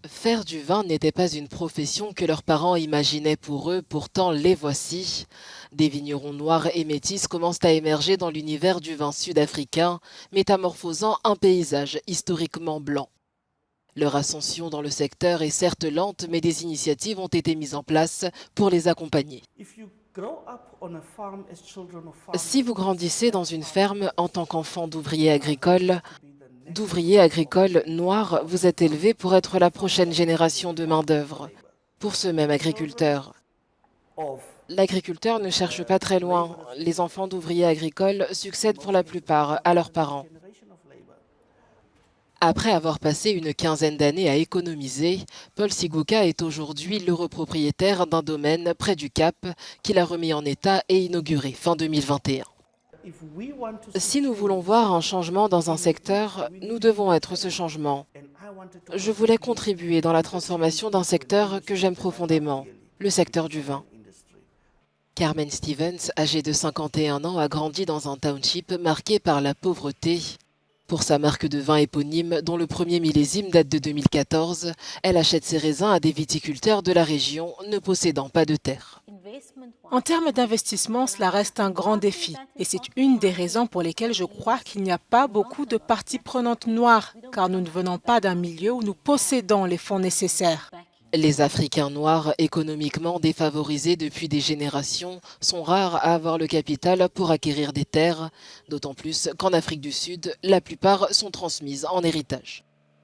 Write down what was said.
Faire du vin n'était pas une profession que leurs parents imaginaient pour eux, pourtant les voici. Des vignerons noirs et métis commencent à émerger dans l'univers du vin sud-africain, métamorphosant un paysage historiquement blanc. Leur ascension dans le secteur est certes lente, mais des initiatives ont été mises en place pour les accompagner. Si vous grandissez dans une ferme en tant qu'enfant d'ouvriers agricoles noirs, vous êtes élevé pour être la prochaine génération de main-d'œuvre. Pour ce même agriculteur, l'agriculteur ne cherche pas très loin. Les enfants d'ouvriers agricoles succèdent pour la plupart à leurs parents. Après avoir passé une quinzaine d'années à économiser, Paul Sigouka est aujourd'hui l'heureux propriétaire d'un domaine près du Cap qu'il a remis en état et inauguré fin 2021. Si nous voulons voir un changement dans un secteur, nous devons être ce changement. Je voulais contribuer dans la transformation d'un secteur que j'aime profondément, le secteur du vin. Carmen Stevens, âgée de 51 ans, a grandi dans un township marqué par la pauvreté. Pour sa marque de vin éponyme, dont le premier millésime date de 2014, elle achète ses raisins à des viticulteurs de la région ne possédant pas de terre. En termes d'investissement, cela reste un grand défi et c'est une des raisons pour lesquelles je crois qu'il n'y a pas beaucoup de parties prenantes noires, car nous ne venons pas d'un milieu où nous possédons les fonds nécessaires. Les Africains noirs, économiquement défavorisés depuis des générations, sont rares à avoir le capital pour acquérir des terres, d'autant plus qu'en Afrique du Sud, la plupart sont transmises en héritage.